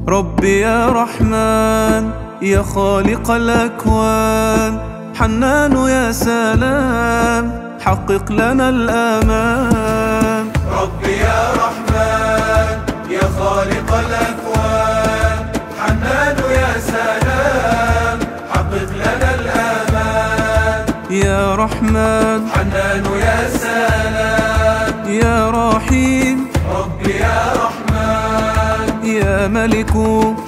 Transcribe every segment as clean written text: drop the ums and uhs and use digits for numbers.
ربي يا رحمن يا خالق الأكوان، حنان يا سلام حقق لنا الآمان. ربي يا رحمن يا خالق الأكوان، حنان يا سلام حقق لنا الآمان. يا رحمن حنان يا سلام يا رحيم، ربي يا رحمن يا ملك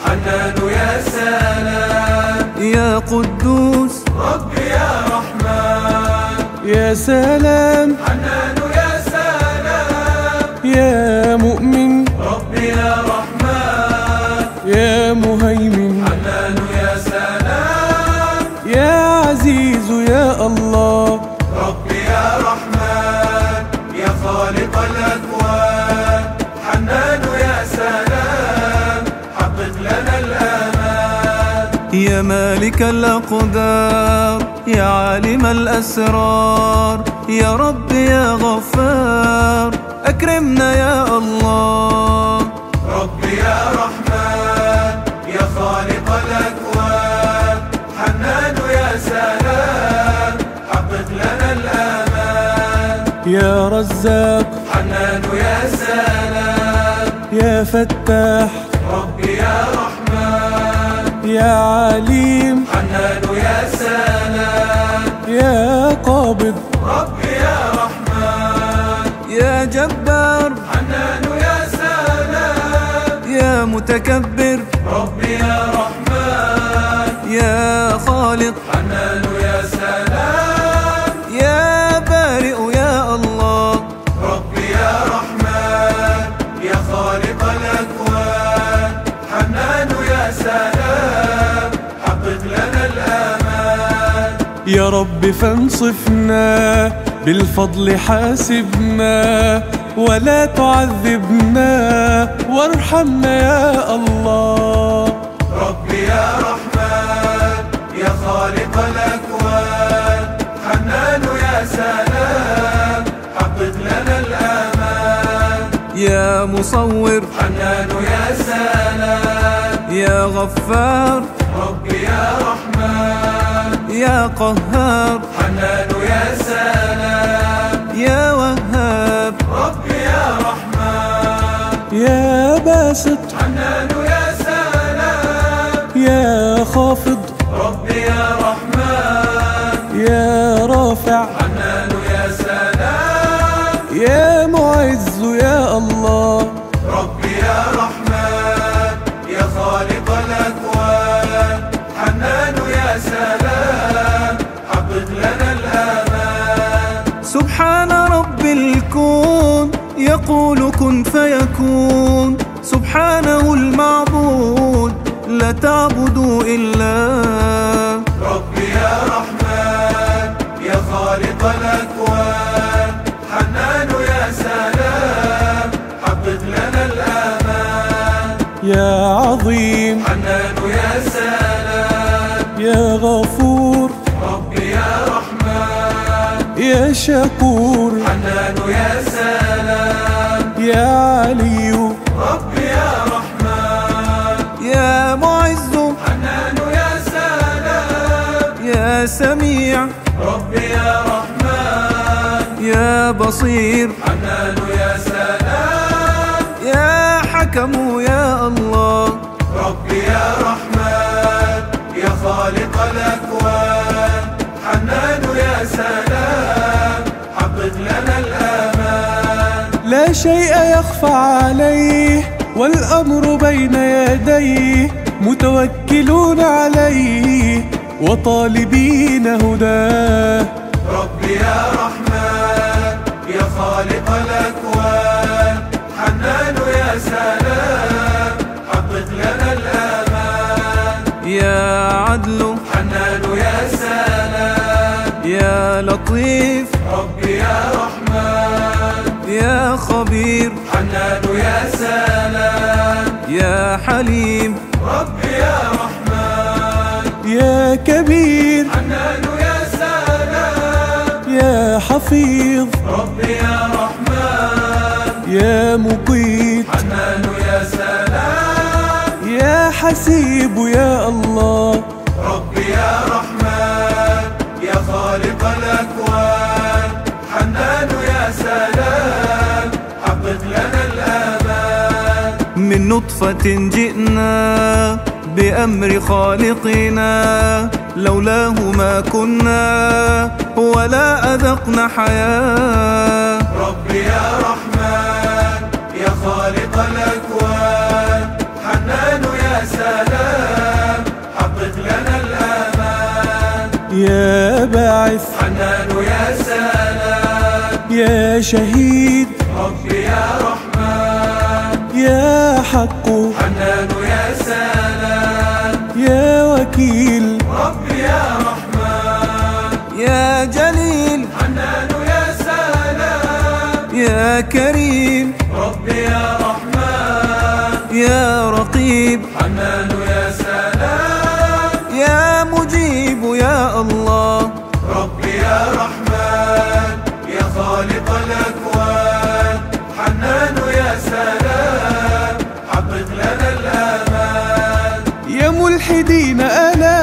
حنان يا سلام يا قدوس، ربي يا رحمن يا سلام حنان يا سلام يا مؤمن، ربي يا رحمن يا مهيمن، حنان يا سلام يا عزيز يا الله. ربي يا رحمن يا خالق الأكوان، حنان يا سلام حقق لنا الآمان. يا مالك الأقدار يا عالم الأسرار، يا رب يا غفار أكرمنا يا الله. ربي يا رحمن يا خالق الأكوان، حنان يا سلام حقق لنا الآمان. يا رزاق حنان يا سلام يا فتاح، ربي يا رحمن يا عليم حنان يا سلام يا قابض، ربي يا رحمن يا جبار حنان يا سلام يا متكبر، ربي يا رحمن يا خالق حنان يا سلام يا بارئ يا الله. ربي يا رحمن يا خالق الأكوان، حنان يا سلام حقق لنا الآمان. يا رب فانصفنا بالفضل حاسبنا، ولا تعذبنا وارحمنا يا الله. ربي يا رحمن يا خالق الأكوان، حنان يا سلام حقق لنا الآمان. يا مصور حنان يا سلام يا غفار، ربي يا رحمن يا قهار حنان يا سلام يا وهاب، ربي يا رحمن يا باسط حنان يا سلام يا خافض، ربي يا رحمن يا رافع حنان يا سلام يا معز يا الله. ربي يا رحمن يا خالق الأكوان، حنان يا سلام حقق لنا الآمان. سبحان رب الكون يقول كن فيكون، سبحانه المعبود لا تعبدوا إلا. ربي يا رحمن يا خالق الأكوان، حنان يا سلام حقق لنا الآمان. يا عظيم حنان يا سلام يا غفور ربي يا رحمن يا شكور، حنان يا سلام يا علي ربي يا رحمن يا معز، حنان يا سلام يا سميع ربي يا رحمن يا بصير، حنان يا سلام يا حكم يا الله. ربي يا رحمن يا خالق الأكوان، حنان يا سلام حقق لنا الآمان. لا شيء يخفى عليه والأمر بين يديه، متوكلون عليه وطالبين هداه. ربي يا رحمن يا خالق الأكوان، حنان يا سلام حقق لنا الآمان. يا عدل حنان يا سلام يا لطيف، ربي يا رحمن يا خبير حنان يا سلام يا حليم، ربي يا رحمن يا كبير حنان يا سلام يا حفيظ، ربي يا رحمن يا مقيت، حنان يا سلام يا حسيب يا الله. ربي يا رحمن يا خالق الأكوان، حنان يا سلام حقق لنا الآمان. من نطفة جئنا بأمر خالقنا، لولاه ما كنا ولا أذقنا حياة. ربي يا رحمن يا خالق الأكوان، حنان يا سلام حقق لنا الآمان. يا باعث حنان يا سلام يا شهيد، ربي يا رحمن يا حق حنان يا سلام يا وكيل، ربي يا رحمن يا جليل حنان يا سلام يا كريم، ربي يا رحمن يا رقيب حنان يا سلام يا مجيب يا الله. ربي يا رحمن يا خالق الأكوان، حنان يا سلام حقق لنا الآمان. يا ملحدين ألا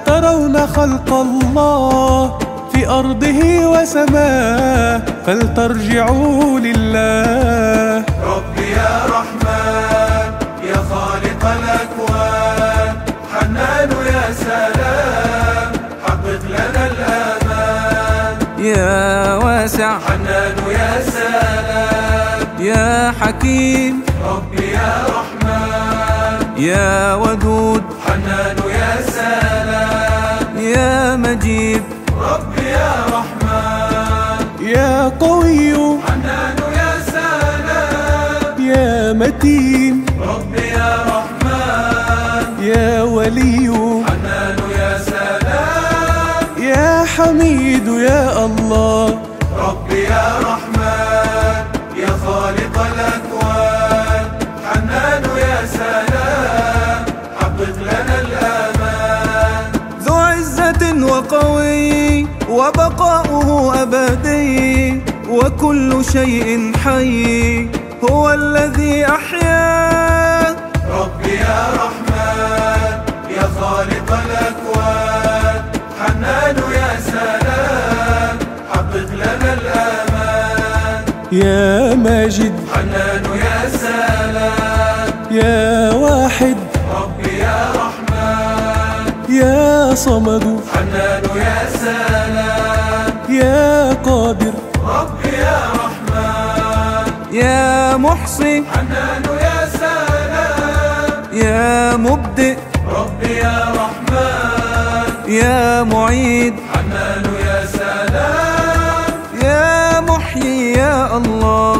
ترون خلق الله في أرضه وسماه، فلترجعوا لله. ربي يا رحمن يا خالق الأكوان، حنان يا سلام حقق لنا الآمان. يا واسع حنان يا سلام يا حكيم، ربي يا رحمن يا ودود حنان يا سلام يا مجيد، ربي يا رحمن يا قوي حنان يا سلام يا متين، ربي يا رحمن يا ولي حنان يا سلام يا حميد يا الله. ربي يا رحمن يا خالق الأكوان، حنان يا سلام حقق لنا الآمان. ذو عزة وقوي وبقاؤه أبدي، وكل شيء حي هو الذي أحياه. ربي يا رحمن يا خالق الأكوان، حنان يا سلام حقق لنا الآمان. يا ماجد حنان يا سلام يا واحد ربي يا رحمن يا صمد حنان يا سلام يا قادر ربي يا رحمن يا محصي حنان يا سلام يا مبدئ ربي يا رحمن يا معيد حنان يا سلام يا محيي يا الله.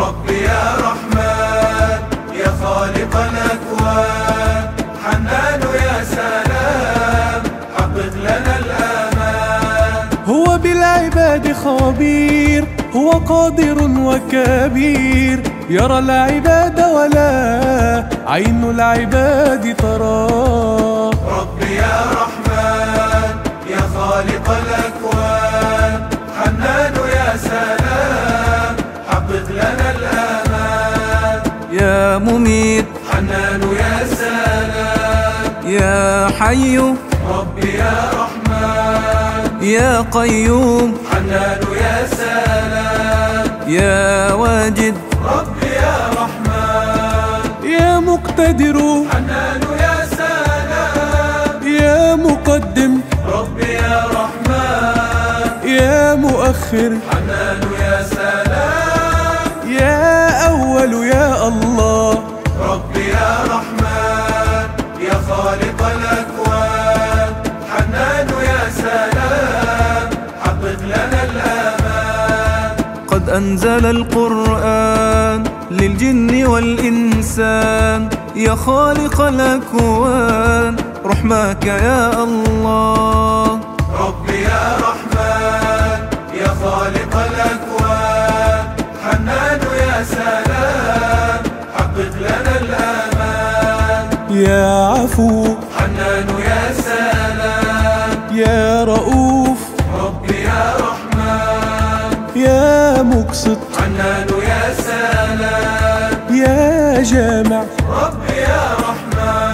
ربي يا رحمن يا خالق الأكوان، حنان يا سلام حقق لنا الآمان. هو بالعباد خبير، هو قادر وكبير، يرى العباد ولا عين العباد تراه. ربي يا رحمن يا خالق الأكوان، حنان يا سلام حقق لنا الآمان. يا مميت حنان يا سلام يا حي ربي يا رحمن يا قيوم حنان يا سلام يا واجد ربي يا رحمن يا مقتدر حنان يا سلام يا مقدم ربي يا رحمن يا مؤخر حنان يا سلام يا أول يا الله. ربي يا رحمن يا خالق الأكوان، حنان يا سلام حقق لنا الآمان. قد أنزل القرآن للجن والإنسان، يا خالق الأكوان رحمك يا الله. ربي يا رحمن يا خالق الأكوان، حنان يا سلام حقق لنا الآمان. يا عفو حنان يا سلام يا رؤوف ربي يا رحمن يا مقسط حنان يا سلام يا جامع ربي يا رحمن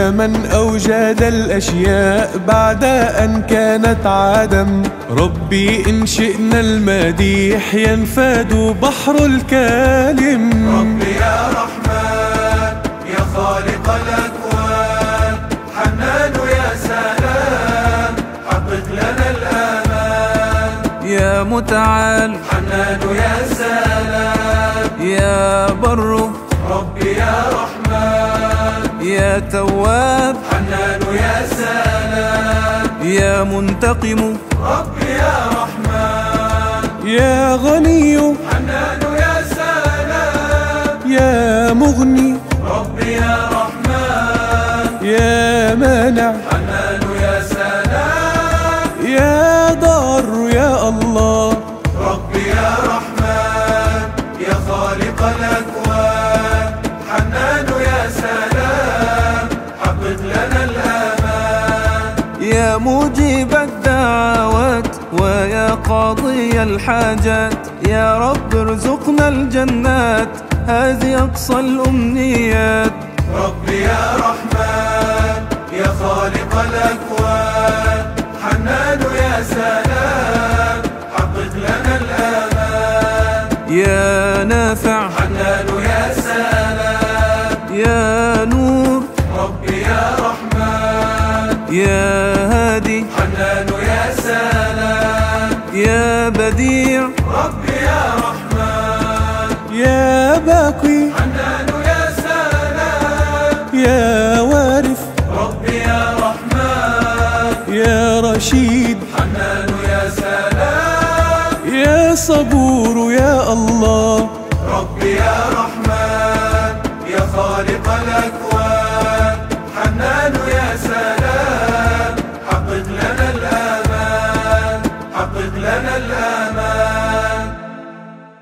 يا من أوجد الأشياء بعد أن كانت عدم. ربي إن شئنا المديح ينفاد بحر الكالم. ربي يا رحمن يا خالق الأكوان، حنان يا سلام حقق لنا الآمان. يا متعال حنان يا سلام يا بر ربي يا رحمن. يا تواب حنان يا سلام يا منتقم ربي يا رحمن. يا غني حنان يا سلام يا مغني ربي يا رحمن. يا مانع حنان يا سلام يا ضار يا الله. ربي يا رحمن يا خالق الأكوان، حنان يا سلام حقق لنا الآمان. يا مجيب الدعوات ويا قاضي الحاجات، يا رب ارزقنا الجنات هذه أقصى الأمنيات. ربي يا رحمن يا خالق الأكوان، حنان يا سلام حقق لنا الآمان. يا نافع حنان يا سلام يا نور ربي يا رحمن. يا هادي حنان يا سلام يا بديع ربي يا رحمن. يا باقي حنان يا سلام يا وارث ربي يا رحمن. يا رشيد حنان يا سلام يا صبور يا الله. ربي يا رحمن يا خالق الأكوان،